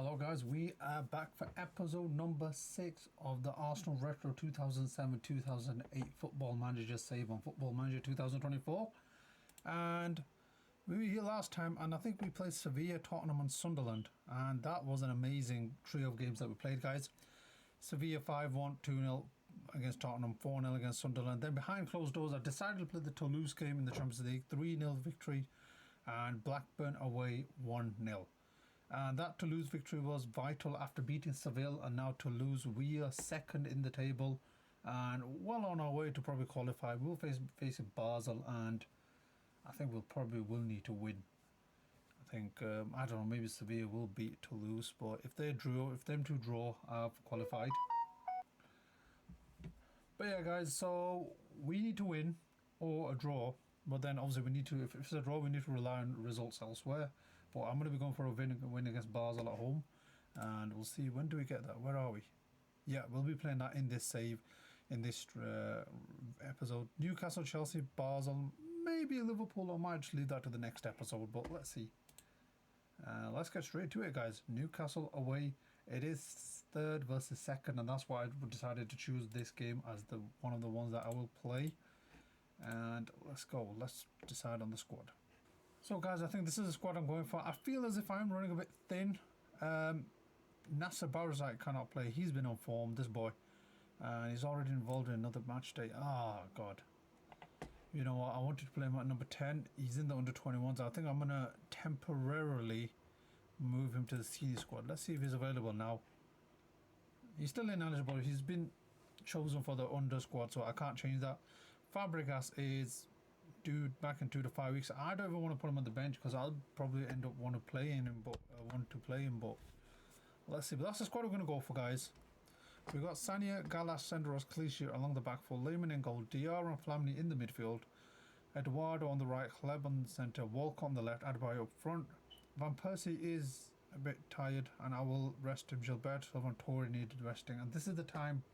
Hello guys, we are back for episode number 6 of the Arsenal Retro 2007-2008 Football Manager save on Football Manager 2024. And we were here last time and I think we played Sevilla, Tottenham and Sunderland, and that was an amazing trio of games that we played, guys. Sevilla 5-1, 2-0 against Tottenham, 4-0 against Sunderland. Then behind closed doors I decided to play the Toulouse game in the Champions League, 3-0 victory, and Blackburn away 1-0. And that Toulouse victory was vital after beating Seville, and now Toulouse, we are second in the table and well on our way to probably qualify. We'll face Basel, and I think we'll probably need to win. I think I don't know, maybe Sevilla will beat Toulouse, but if them two draw, I've qualified. But yeah guys, so we need to win or a draw. But then obviously we need to, if it's a draw, we need to rely on results elsewhere. But I'm going to be going for a win against Basel at home. And we'll see, when do we get that? Where are we? Yeah, we'll be playing that in this save, in this episode. Newcastle, Chelsea, Basel, maybe Liverpool. I might just leave that to the next episode, but let's see. Let's get straight to it, guys. Newcastle away. It is third versus second, and that's why I decided to choose this game as one of the ones that I will play. And let's go, let's decide on the squad. So guys, I think this is the squad I'm going for. I feel as if I'm running a bit thin. Nasser Barazite cannot play, he's been on form, this boy, and he's already involved in another match day. God, you know what, I wanted to play him at number 10. He's in the under 21s. I think I'm gonna temporarily move him to the senior squad. Let's see if he's available now. He's still ineligible, he's been chosen for the under squad, so I can't change that. Fabregas is due back in 2 to 5 weeks. I don't even want to put him on the bench because I'll probably end up want to play him, but let's see. But that's the squad we're going to go for, guys. We've got Sanya, Gallas, Senderos, Clichy along the back four, Lehmann in goal, Diarra and Flamini in the midfield, Eduardo on the right, Hleb on the centre, Walcott on the left, Adebayo up front. Van Persie is a bit tired and I will rest him. Gilberto and Torre needed resting, and this is the time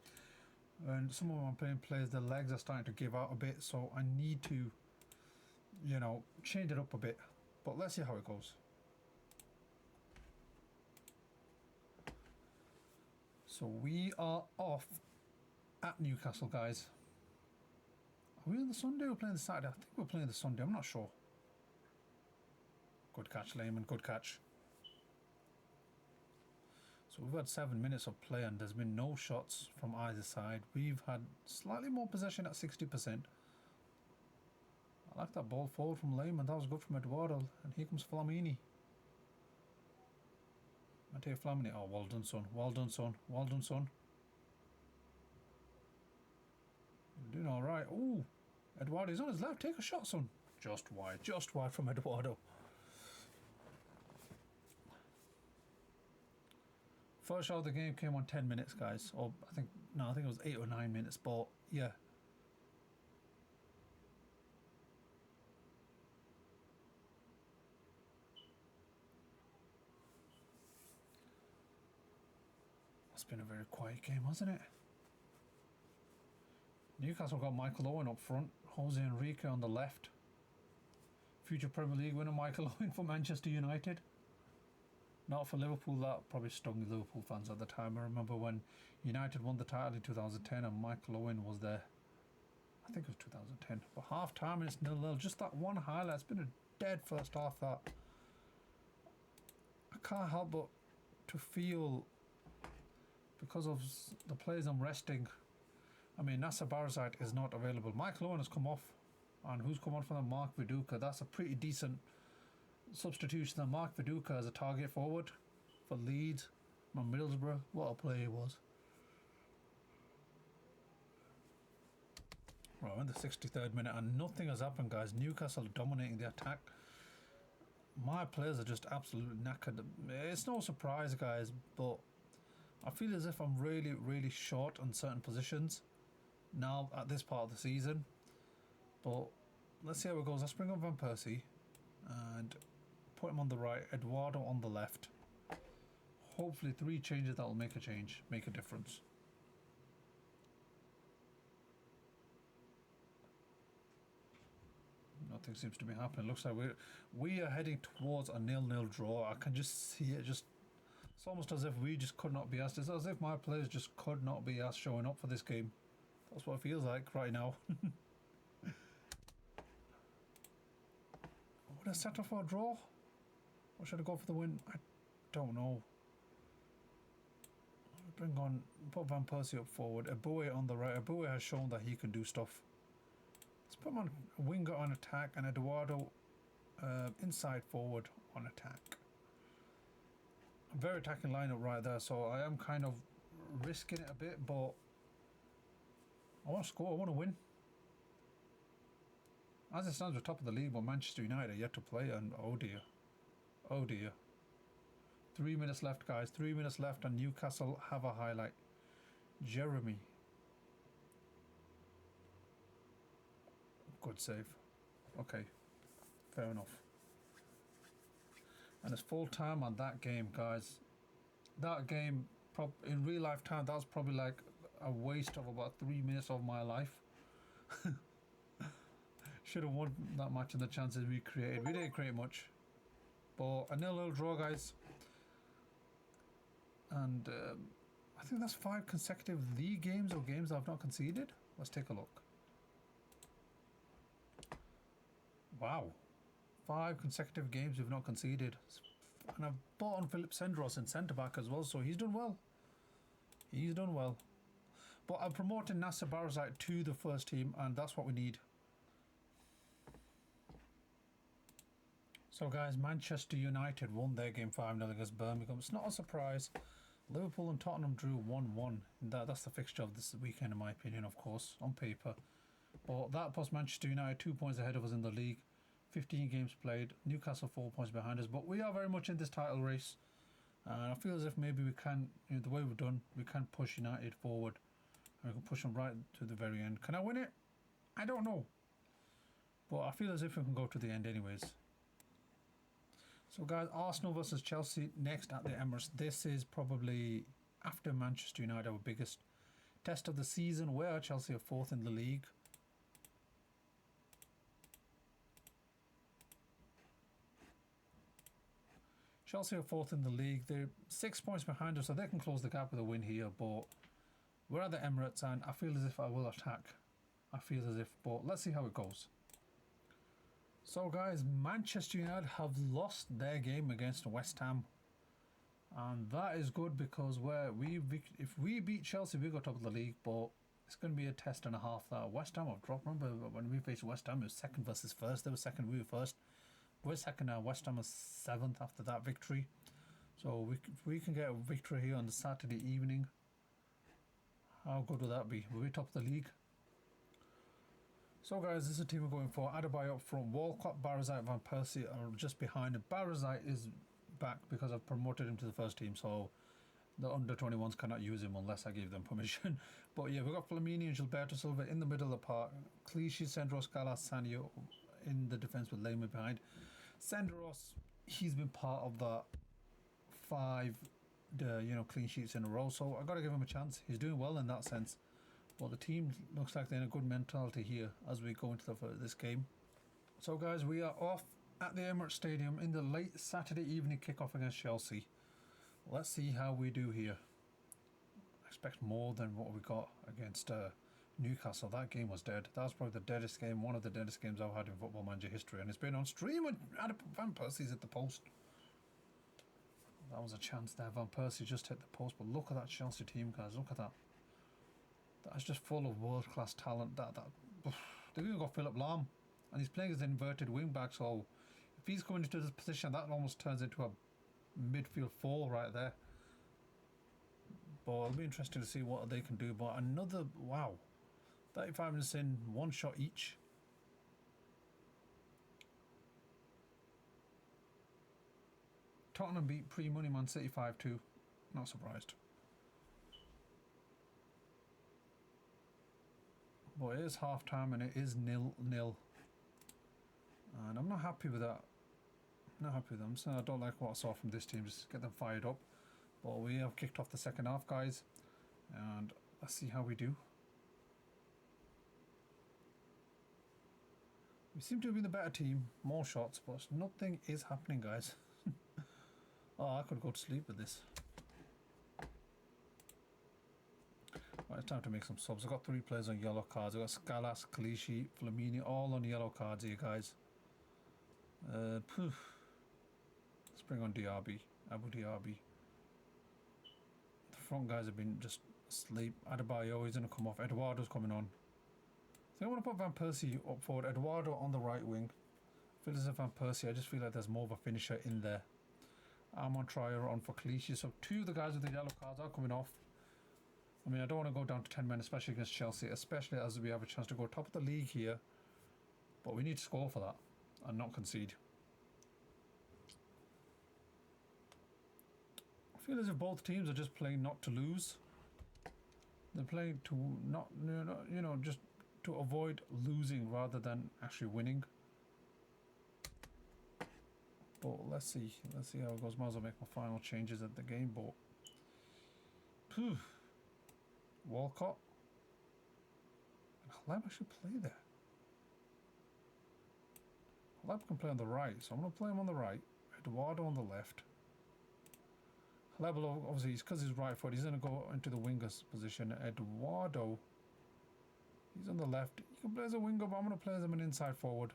and some of my playing players, the legs are starting to give out a bit, so I need to, you know, change it up a bit. But let's see how it goes. So we are off at Newcastle, guys. Are we on the Sunday or playing the Saturday? I think we're playing the Sunday, I'm not sure. Good catch, Lehmann, good catch. So we've had 7 minutes of play and there's been no shots from either side. We've had slightly more possession at 60%. I like that ball forward from Lehmann. That was good from Eduardo. And here comes Flamini. Matteo Flamini. Oh, well done, son. Well done, son. Well done, son. You're doing alright. Ooh, Eduardo's on his left. Take a shot, son. Just wide from Eduardo. First shot of the game came on 10 minutes, guys. Or I think it was 8 or 9 minutes, but yeah. It's been a very quiet game, hasn't it? Newcastle got Michael Owen up front, Jose Enrique on the left. Future Premier League winner Michael Owen for Manchester United. Not for Liverpool. That probably stung the Liverpool fans at the time. I remember when United won the title in 2010 and Michael Owen was there. I think it was 2010. But half time and it's 0-0. Just that one highlight. It's been a dead first half. That I can't help but to feel, because of the players I'm resting. I mean, Nasser Barazite is not available. Michael Owen has come off, and who's come on for them? Mark Viduka. That's a pretty decent substitution. Of Mark Viduka as a target forward for Leeds and Middlesbrough. What a player he was. Right, we're in the 63rd minute and nothing has happened, guys. Newcastle are dominating the attack. My players are just absolutely knackered. It's no surprise, guys, but I feel as if I'm really short on certain positions now at this part of the season. But let's see how it goes. Let's bring on Van Persie and put him on the right, Eduardo on the left. Hopefully 3 changes that will make a difference. Nothing seems to be happening. Looks like we are heading towards a 0-0 draw. I can just see it just It's almost as if we just could not be asked. It's as if my players just could not be asked showing up for this game. That's what it feels like right now. Would I settle for a draw? Or should I go for the win? I don't know. Bring on, put Van Persie up forward. Abue on the right. Abue has shown that he can do stuff. Let's put him on winger on attack and Eduardo inside forward on attack. A very attacking lineup right there, so I am kind of risking it a bit, but I want to score, I want to win. As it stands, we're top of the league, but Manchester United are yet to play, and oh dear. Oh dear. 3 minutes left, guys. 3 minutes left, and Newcastle have a highlight. Jeremy. Good save. Okay. Fair enough. And it's full time on that game, guys. That game, in real life time, that was probably like a waste of about 3 minutes of my life. Should have won that match and the chances we created. We didn't create much. But a 0-0 draw, guys. And I think that's 5 consecutive league games or games I've not conceded. Let's take a look. Wow. 5 consecutive games we've not conceded. And I've bought on Philip Sendros in centre-back as well, so he's done well. He's done well. But I've promoted Nasser Barazite to the first team, and that's what we need. So guys, Manchester United won their game 5-0 against Birmingham. It's not a surprise. Liverpool and Tottenham drew 1-1. That's the fixture of this weekend, in my opinion, of course, on paper. But that puts Manchester United 2 points ahead of us in the league. 15 games played. Newcastle 4 points behind us. But we are very much in this title race. And I feel as if maybe we can, the way we've done, we can push United forward. And we can push them right to the very end. Can I win it? I don't know. But I feel as if we can go to the end anyways. So guys, Arsenal versus Chelsea next at the Emirates. This is probably, after Manchester United, our biggest test of the season, where Chelsea are 4th in the league. Chelsea are 4th in the league. They're 6 points behind us, so they can close the gap with a win here. But we're at the Emirates, and I feel as if I will attack. I feel as if, but let's see how it goes. So guys, Manchester United have lost their game against West Ham. And that is good because if we beat Chelsea, we go top of the league. But it's going to be a test and a half that West Ham have dropped. Remember when we faced West Ham, it was 2nd versus 1st. They were 2nd, we were 1st. We're 2nd now. West Ham was 7th after that victory. So if we can get a victory here on the Saturday evening, how good will that be? We'll be top of the league. So guys, this is the team we're going for. Adebayo up front, Walcott, Barazite, Van Persie are just behind him. Barazite is back because I've promoted him to the first team, so the under-21s cannot use him unless I give them permission. But yeah, we've got Flamini and Gilberto Silva in the middle of the park. Clichy, Sendros, Galas, Sanyo in the defence with Lehman behind. Sendros, he's been part of that 5 clean sheets in a row, so I've got to give him a chance. He's doing well in that sense. Well, the team looks like they're in a good mentality here as we go into this game. So guys, we are off at the Emirates Stadium in the late Saturday evening kickoff against Chelsea. Let's see how we do here. I expect more than what we got against Newcastle. That game was dead. That was probably the deadest game, one of the deadest games I've had in Football Manager history, and it's been on stream and Van Persie's at the post. That was a chance there. Van Persie just hit the post, but look at that Chelsea team, guys. Look at that. That's just full of world-class talent. They've even got Philip Lahm, and he's playing as an inverted wing-back, so if he's coming into this position, that almost turns into a midfield 4 right there. But it'll be interesting to see what they can do. But another, wow, 35 minutes in, 1 shot each. Tottenham beat pre-money Man City 5-2. Not surprised. But it is half time and it is 0-0. And I'm not happy with that. I'm not happy with them. So I don't like what I saw from this team. Just get them fired up. But we have kicked off the second half, guys. And let's see how we do. We seem to have been the better team. More shots, but nothing is happening, guys. Oh, I could go to sleep with this. Right, it's time to make some subs. I've got 3 players on yellow cards. I've got Scalas, Clichy, Flamini, all on yellow cards here, guys. Let's bring on DRB, Abu Dhabi. The front guys have been just asleep. Adebayo, he's going to come off. Eduardo's coming on. So I want to put Van Persie up forward. Eduardo on the right wing. I feel as if Van Persie, I just feel like there's more of a finisher in there. Armand Trier on for Clichy. So 2 of the guys with the yellow cards are coming off. I mean, I don't want to go down to 10 men, especially against Chelsea, especially as we have a chance to go top of the league here. But we need to score for that and not concede. I feel as if both teams are just playing not to lose. They're playing to not, you know, just to avoid losing rather than actually winning. But let's see how it goes. Might as well make my final changes at the game. But phew. Walcott and Haleb should play there. Haleb can play on the right, so I'm going to play him on the right. Eduardo on the left. Haleb, obviously, because he's right foot, he's going to go into the winger's position. Eduardo, he's on the left. He can play as a winger, but I'm going to play as an inside forward.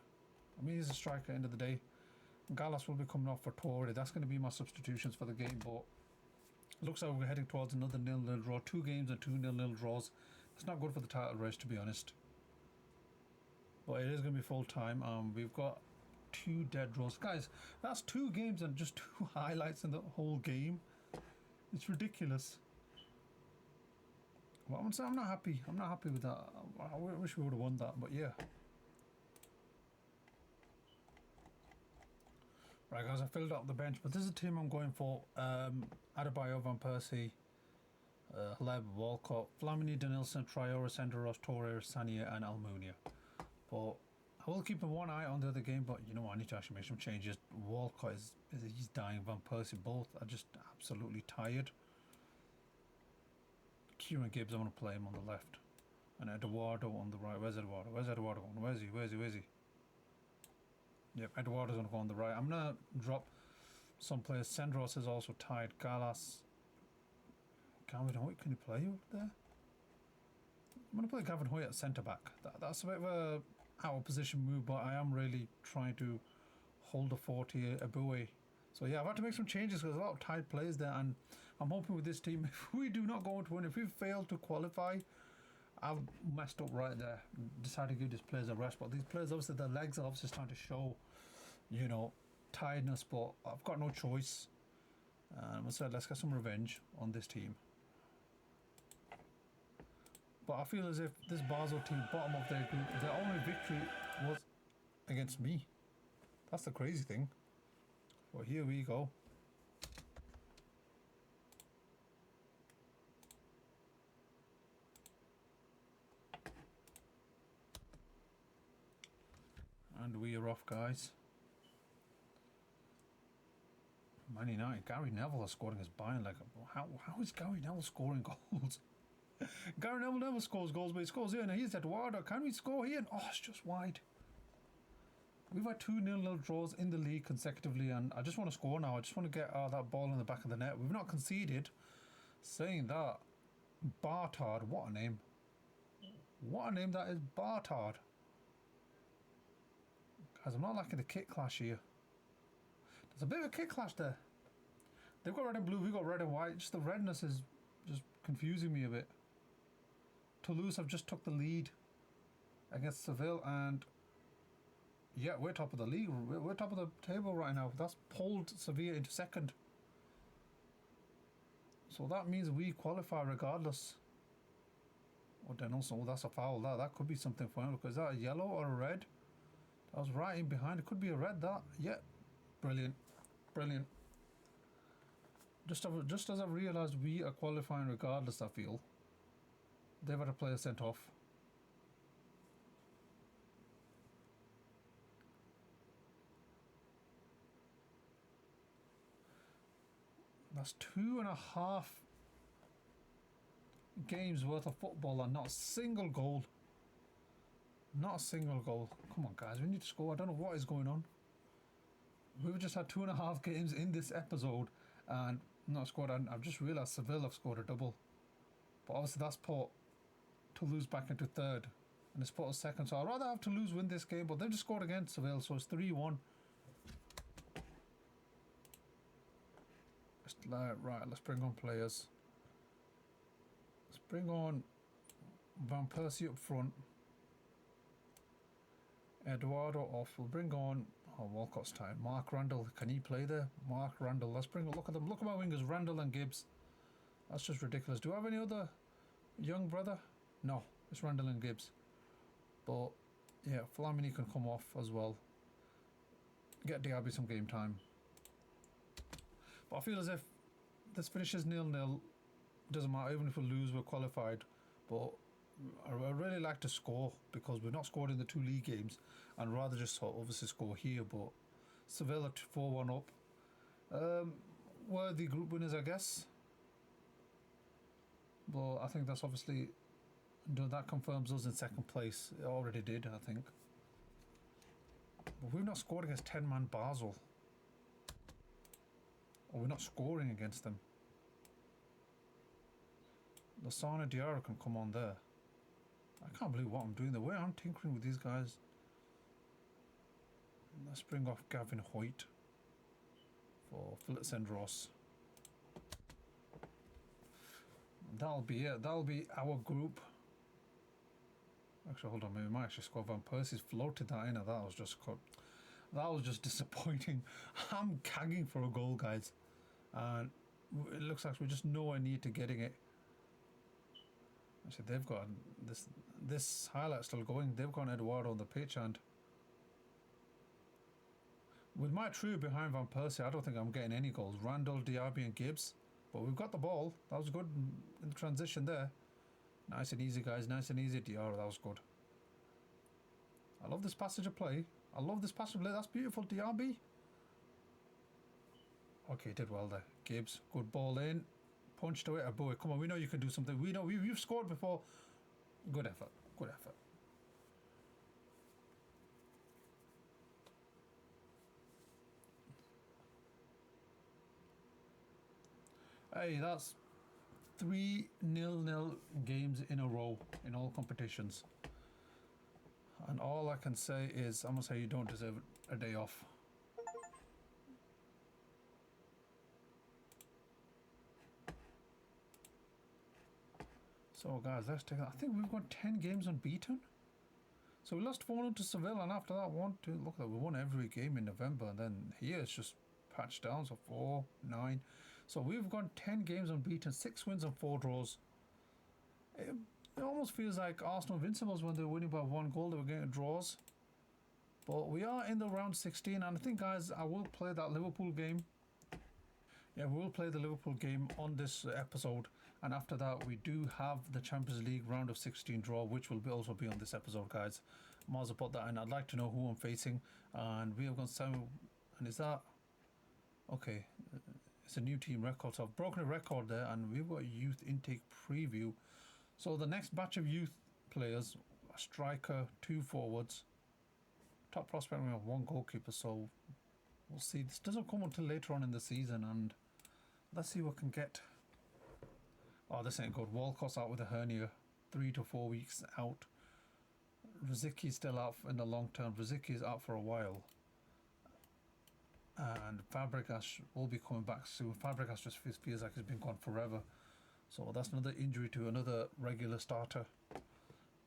I mean, he's a striker at the end of the day. Gallas will be coming off for Torre. That's going to be my substitutions for the game, but looks like we're heading towards another 0-0 draw. 2 games and 2 0-0 draws. It's not good for the title race, to be honest. But it is going to be full time. We've got 2 dead draws. Guys, that's 2 games and just 2 highlights in the whole game. It's ridiculous. Well, I'm not happy. I'm not happy with that. I wish we would have won that, but yeah. Right, guys, I filled up the bench, but this is the team I'm going for. Adebayo, Van Persie, Haleb, Walcott, Flamini, Denilson, Traore, Senderos, Torre, Sania, and Almunia. But I will keep one eye on the other game, but you know what, I need to actually make some changes. Walcott he's dying. Van Persie, both are just absolutely tired. Kieran Gibbs, I want to play him on the left. And Eduardo on the right. Where's Eduardo? Where's Eduardo going? Where's he? Yep, Eduardo's going to go on the right. I'm going to drop some players. Senderos is also tied. Gallas. Gavin Hoyt, can you play over there? I'm going to play Gavin Hoyt at centre back. That's a bit of a out of position move, but I am really trying to hold the fort here. Abue. So yeah, I've had to make some changes because there's a lot of tied players there, and I'm hoping with this team, if we do not go on to win, if we fail to qualify, I've messed up right there. Decided to give these players a rest, but these players, obviously, their legs are obviously starting to show, you know, tiredness, but I've got no choice. I said, let's get some revenge on this team. But I feel as if this Basel team, bottom of their group, their only victory was against me. That's the crazy thing. Well, here we go. And we are off, guys. Man United, Gary Neville is scoring his Bayern leg. How is Gary Neville scoring goals? Gary Neville never scores goals, but he scores here. And here's Eduardo. Can we score here? Oh, it's just wide. We've had 2 0-0 draws in the league consecutively, and I just want to score now. I just want to get that ball in the back of the net. We've not conceded. Saying that, Bartard, what a name. What a name that is, Bartard. Guys, I'm not liking the kit clash here. There's a bit of a kit clash there. They've got red and blue, we've got red and white. Just the redness is just confusing me a bit. Toulouse have just took the lead against Seville, and yeah, we're top of the league. We're top of the table right now. That's pulled Sevilla into second. So that means we qualify regardless. Oh, then also, oh, that's a foul. That could be something for him. Look, is that a yellow or a red? That was right in behind. It could be a red, that. Yeah. Brilliant. Brilliant. Just as I've realised we are qualifying regardless, I feel. They've had a player sent off. That's 2.5 games worth of football and not a single goal. Not a single goal. Come on, guys, we need to score. I don't know what is going on. We've just had 2.5 games in this episode and not scored. And I've just realised Seville have scored a double, but obviously that's put Toulouse back into third, and it's put us second. So I'd rather have Toulouse win this game, but they've just scored against Seville, so it's 3-1. Right, let's bring on players. Let's bring on Van Persie up front. Eduardo off. We'll bring on Walcott's time. Mark Randall. Can he play there? Mark Randall. Let's bring a look at them. Look at my wingers, Randall and Gibbs. That's just ridiculous. Do I have any other young brother? No, it's Randall and Gibbs. But yeah, Flamini can come off as well. Get Diaby some game time. But I feel as if this finishes 0-0. Doesn't matter, even if we lose, we're qualified. But I really like to score, because we've not scored in the 2 league games, and rather just obviously score here. But Sevilla 4-1 up. Worthy group winners, I guess. But I think that's obviously, that confirms us in second place. It already did, I think. But we've not scored against 10-man Basel. Or we're not scoring against them. Lasana Diarra can come on there. I can't believe what I'm doing. The way I'm tinkering with these guys. Let's bring off Gavin Hoyt for Phillips and Ross. That'll be it. That'll be our group. Actually, hold on. Maybe we might actually score. Van Persie's floated that in. That was just disappointing. I'm gagging for a goal, guys, and it looks like we're just nowhere near to getting it. Actually, they've got this highlight still going. They've got Eduardo on the pitch, and with my trio behind Van Persie, I don't think I'm getting any goals. Randall, Diaby and Gibbs. But we've got the ball. That was good in the transition there. Nice and easy, guys. Nice and easy. Diarra, that was good. I love this passage of play. I love this passage of play. That's beautiful, Diaby. Okay, did well there. Gibbs, good ball in. Punched away. A boy, come on. We know you can do something. We know you've scored before. Good effort. Good effort. Hey, that's 3-0 games in a row in all competitions. And all I can say is, I'm going to say you don't deserve a day off. So guys, let's take that. I think we've got 10 games unbeaten. So we lost 4-0 to Seville, and after that, look at that, we won every game in November, and then here it's just patched down, so 4, 9. So we've got 10 games unbeaten, 6 wins and 4 draws. It almost feels like Arsenal Invincibles when they were winning by 1 goal, they were getting draws. But we are in the round 16, and I think, guys, I will play that Liverpool game. Yeah, we'll play the Liverpool game on this episode, and after that we do have the Champions League round of 16 draw, which will also be on this episode, guys. Might as well put that in. I'd like to know who I'm facing, and we have got some. And is that okay? It's a new team record, so I've broken a record there, and we've got a youth intake preview. So the next batch of youth players: a striker, 2 forwards, top prospect. We have 1 goalkeeper. So we'll see. This doesn't come until later on in the season, and let's see what we can get. Oh, this ain't good. Walcott's out with a hernia, 3 to 4 weeks out. Rosiki's still out in the long term. Rosiki's out for a while. And Fabregas will be coming back soon. Fabregas just feels like he's been gone forever. So that's another injury to another regular starter.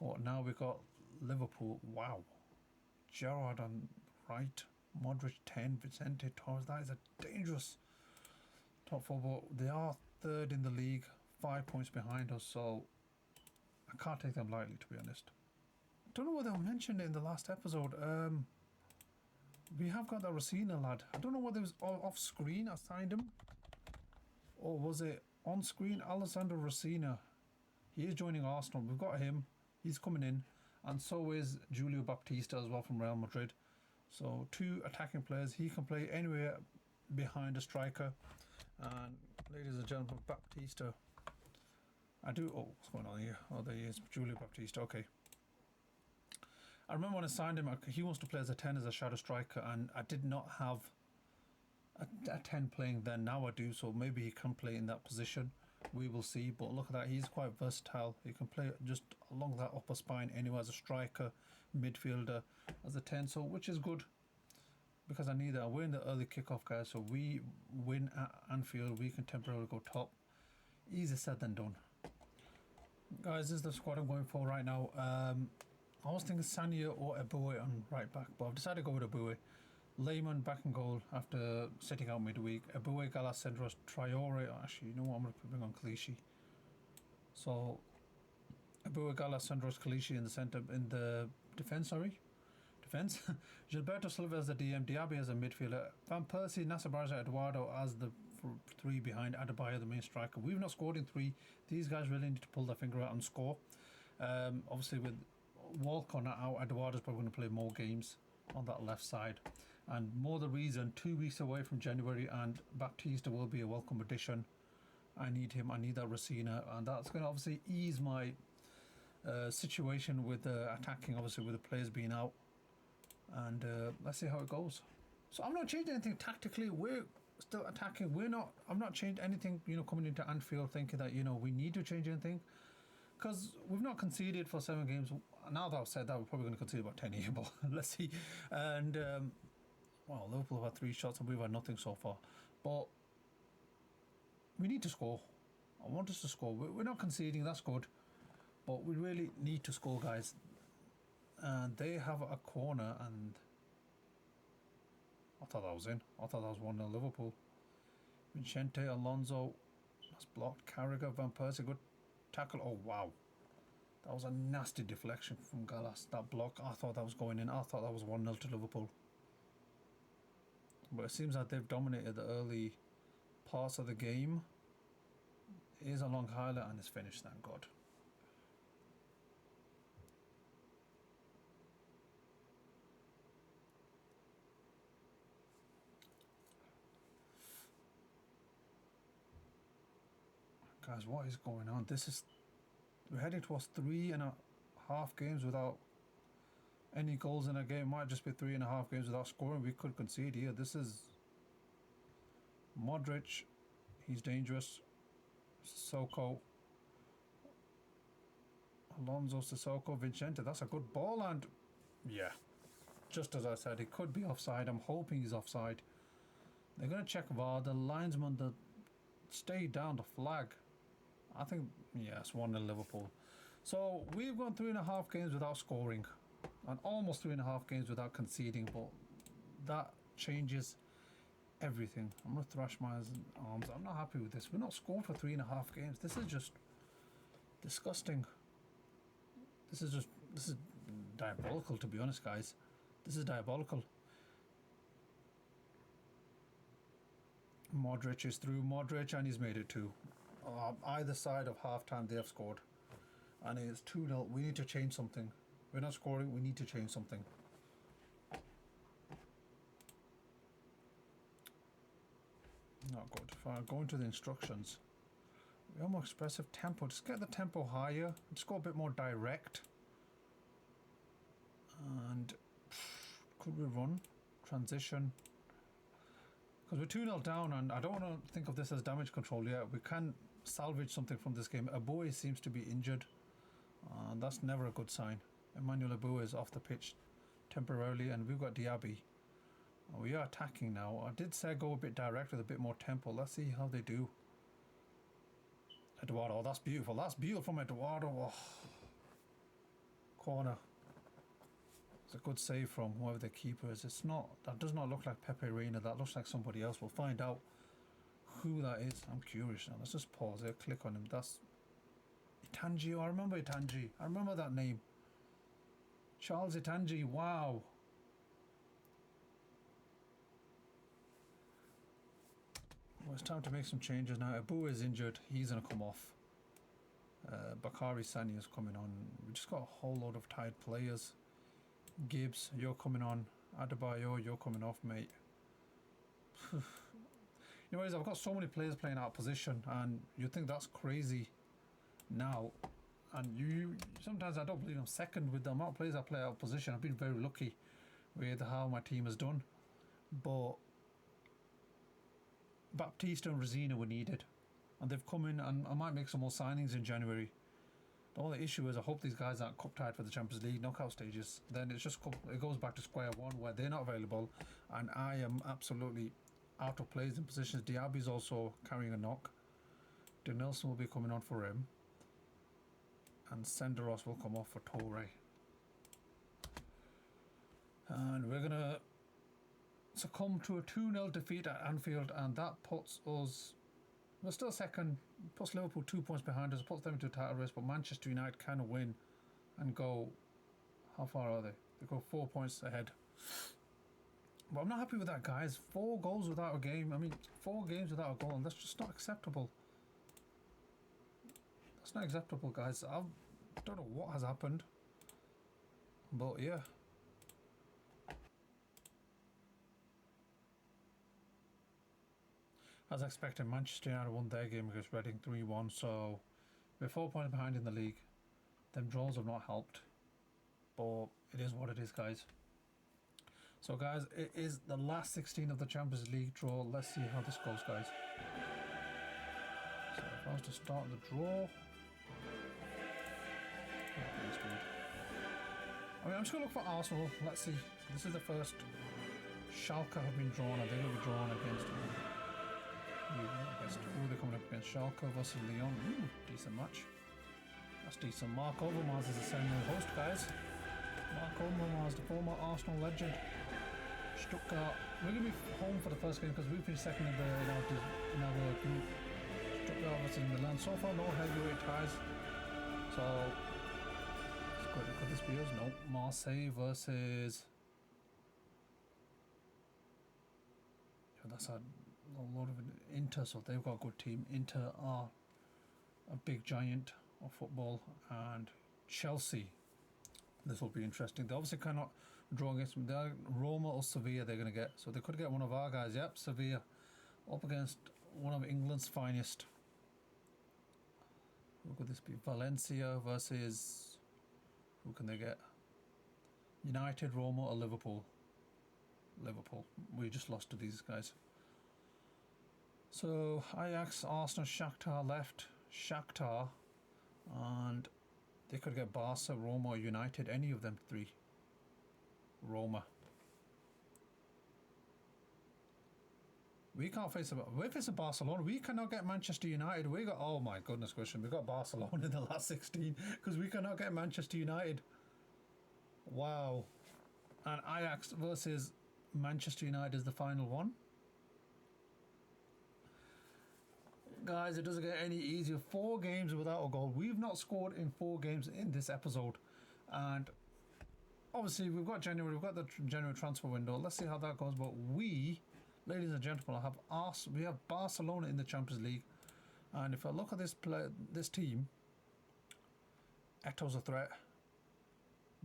But now we've got Liverpool. Wow. Gerrard on right. Modric 10. Vicente Torres. That is a dangerous top 4. But they are 3rd in the league. 5 points behind us. So I can't take them lightly, to be honest. I don't know whether I mentioned it in the last episode. We have got that Rosina lad. I don't know whether it was off screen I signed him, or was it on screen. Alessandro Rosina. He is joining Arsenal. We've got him. He's coming in. And so is Julio Baptista as well from Real Madrid. So 2 attacking players. He can play anywhere behind a striker. And ladies and gentlemen, Baptista. Oh, what's going on here? Oh, there he is. Julio Baptista. Okay. I remember when I signed him, he wants to play as a 10, as a shadow striker, and I did not have a 10 playing then. Now I do, so maybe he can play in that position. We will see. But look at that, he's quite versatile. He can play just along that upper spine anyway, as a striker, midfielder, as a 10, so which is good. Because I need that. We're in the early kickoff, guys, so we win at Anfield, we can temporarily go top. Easier said than done. Guys, this is the squad I'm going for right now. I was thinking Sanya or Eboué on right back, but I've decided to go with Eboué. Lehman back in goal after sitting out midweek. Eboué, Gallas, Sendros, Traore. Actually, you know what? I'm going to bring on Kalishi. So, Eboué, Gallas, Sendros, Kalishi in the centre, in the defence, sorry. Defence. Gilberto Silva as the DM, Diaby as a midfielder, Van Persie, Nasser Barza, Eduardo as the three behind, Adebayo the main striker. We've not scored in 3. These guys really need to pull their finger out and score. Obviously with Walcott out, Eduardo's probably going to play more games on that left side. And more the reason, 2 weeks away from January, and Baptista will be a welcome addition. I need him, I need that Racina, and that's going to obviously ease my situation with attacking, obviously with the players being out. And let's see how it goes. So I'm not changing anything tactically. We're still attacking. I'm not changed anything, coming into Anfield thinking that, we need to change anything. Because we've not conceded for 7 games. Now that I've said that, we're probably going to concede about 10 here, but let's see. And, well, Liverpool have had 3 shots and we've had nothing so far. But we need to score. I want us to score. We're not conceding, that's good. But we really need to score, guys. And they have a corner, and I thought that was in. I thought that was 1-0 Liverpool. Vicente, Alonso, that's blocked. Carragher, Van Persie, good tackle. Oh, wow. That was a nasty deflection from Gallas. That block, I thought that was going in. I thought that was 1-0 to Liverpool. But it seems like they've dominated the early parts of the game. It is a long highlight and it's finished, thank God. Guys, what is going on? We're heading towards 3.5 games without any goals in a game. It might just be 3.5 games without scoring. We could concede here. This is Modric. He's dangerous. Sissoko. Alonso, Sissoko, Vicente. That's a good ball, and yeah, just as I said, it could be offside. I'm hoping he's offside. They're going to check VAR. The linesman that stayed down the flag. I think, yes, 1-0 Liverpool. So we've gone 3.5 games without scoring, and almost 3.5 games without conceding, but that changes everything. I'm going to thrash my arms. I'm not happy with this. We're not scored for 3.5 games. This is just disgusting. This is diabolical, to be honest, guys. This is diabolical. Modric is through. Modric, and he's made it 2. Either side of half-time they have scored, and it's 2-0. We need to change something. We're not scoring, we need to change something. Not good. If I go into the instructions, we have more expressive tempo. Just get the tempo higher. Just go a bit more direct. And could we run? Transition. Because we're 2-0 down, and I don't want to think of this as damage control yet. We can salvage something from this game. Eboué seems to be injured. That's never a good sign. Emmanuel Eboué is off the pitch temporarily, and we've got Diaby. We are attacking now. I did say go a bit direct with a bit more tempo. Let's see how they do. Eduardo, oh, that's beautiful. That's beautiful from Eduardo. Oh. Corner. It's a good save from whoever the keeper is. It's not. That does not look like Pepe Reina. That looks like somebody else. We'll find out who that is. I'm curious now. Let's just pause there. Click on him. That's Itangi. I remember Itangi. I remember that name. Charles Itangi. Wow. Well, it's time to make some changes now. Eboué is injured. He's going to come off. Bakary Sani is coming on. We just got a whole load of tired players. Gibbs, you're coming on. Adebayo, you're coming off, mate. Anyways, I've got so many players playing out of position, and you think that's crazy now. And you sometimes I don't believe I'm second with the amount of players I play out of position. I've been very lucky with how my team has done. But Baptista and Rosina were needed, and they've come in, and I might make some more signings in January. The only issue is I hope these guys aren't cup tied for the Champions League knockout stages. Then it goes back to square one where they're not available, and I am absolutely out of players in positions. Diaby's also carrying a knock. Denilson will be coming on for him, and Senderos will come off for Torre. And we're gonna succumb to a 2-0 defeat at Anfield, and that puts us. We're still second, puts Liverpool 2 points behind us, puts them into a title race, but Manchester United can win and go. How far are they? They go 4 points ahead. But I'm not happy with that, guys. 4 goals without a game. I mean, 4 games without a goal, and that's just not acceptable. That's not acceptable, guys. I don't know what has happened, but yeah. As expected, Manchester United won their game against Reading 3-1, so we're 4 points behind in the league. Them draws have not helped, but it is what it is, guys. So, guys, it is the last 16 of the Champions League draw. Let's see how this goes, guys. So, if I was to start the draw... I mean, I'm just going to look for Arsenal. Let's see. This is the first. Schalke have been drawn, and they're going to be drawn against... they're coming up against Schalke versus Lyon. Decent match. That's decent. Mark Overmars is the semi host, guys. Mark Overmars, the former Arsenal legend. Stuttgart. We're going to be home for the first game because we finished second in our group. Stuttgart versus Milan. So far, no heavyweight ties. So, could this be us? No. Marseille versus. That's a lot of Inter, so they've got a good team. Inter are a big giant of football, and Chelsea. This will be interesting. They obviously cannot draw against them. They're Roma or Sevilla they're going to get, so they could get one of our guys. Yep, Sevilla up against one of England's finest. Who could this be? Valencia versus who can they get? United, Roma or Liverpool? Liverpool. We just lost to these guys. So Ajax, Arsenal, Shakhtar left. Shakhtar, and they could get Barca, Roma or United, any of them 3. Roma. We can't face we're facing Barcelona. We cannot get Manchester United. We got, oh my goodness gracious, we got Barcelona in the last 16 because we cannot get Manchester United. Wow. And Ajax versus Manchester United is the final one. Guys, it doesn't get any easier. 4 games without a goal. We've not scored in 4 games in this episode, and obviously we've got January. We've got the January transfer window. Let's see how that goes. But we, ladies and gentlemen, we have Barcelona in the Champions League, and if I look at this team, Eto's a threat.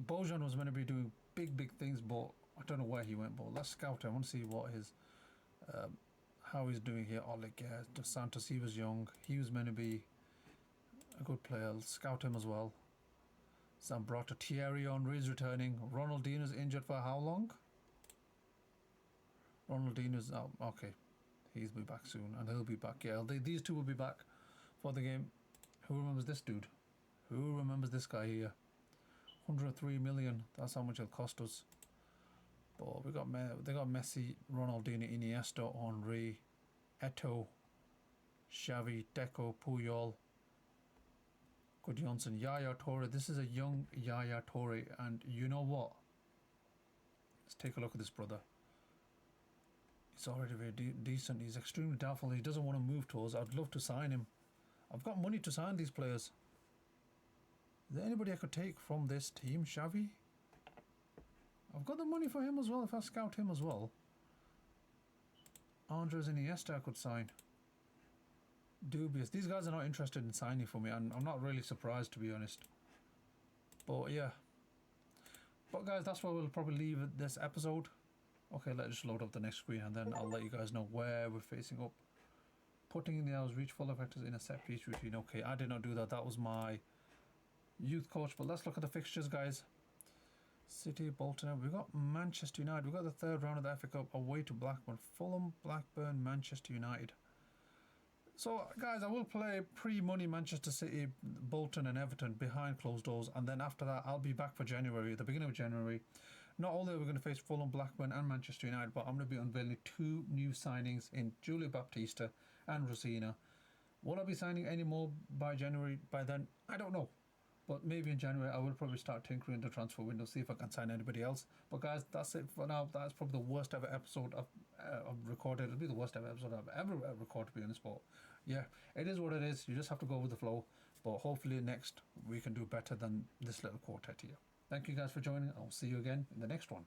Bojan was meant to be doing big things, but I don't know where he went. But let's scout him. I want to see what his. How he's doing here. Oleg, yeah, Dos Santos, he was young. He was meant to be a good player. Let's scout him as well. Zambrota, Thierry Henry is returning. Ronaldinho's injured for how long? Ronaldinho's out. Okay, he'll be back soon, and he'll be back. Yeah, these 2 will be back for the game. Who remembers this dude? Who remembers this guy here? 103 million. That's how much it'll cost us. But they got Messi, Ronaldinho, Iniesta, Henry, Eto'o, Xavi, Deco, Puyol, Gudjonsson, Yaya Toure. This is a young Yaya Toure, and you know what? Let's take a look at this brother. He's already very decent. He's extremely doubtful. He doesn't want to move to us. I'd love to sign him. I've got money to sign these players. Is there anybody I could take from this team? Xavi? I've got the money for him as well if I scout him as well. Andres Iniesta I could sign. Dubious. These guys are not interested in signing for me, and I'm not really surprised, to be honest. But yeah. But guys, that's where we'll probably leave this episode. Okay, let's just load up the next screen, and then I'll let you guys know where we're facing up. Putting in the hours, reach full effectors in a set piece routine. Okay, I did not do that. That was my youth coach. But let's look at the fixtures, guys. City, Bolton. We've got Manchester United. We've got the third round of the FA Cup away to Blackburn. Fulham, Blackburn, Manchester United. So, guys, I will play pre-money Manchester City, Bolton and Everton behind closed doors. And then after that, I'll be back for January, at the beginning of January. Not only are we going to face Fulham, Blackburn and Manchester United, but I'm going to be unveiling 2 new signings in Julio Baptista and Rosina. Will I be signing any more by January? By then, I don't know. But maybe in January, I will probably start tinkering the transfer window, see if I can sign anybody else. But guys, that's it for now. That's probably the worst ever episode I've recorded. It'll be the worst ever episode I've ever recorded, to be honest. But yeah, it is what it is. You just have to go with the flow. But hopefully next we can do better than this little quartet here. Thank you guys for joining. I'll see you again in the next one.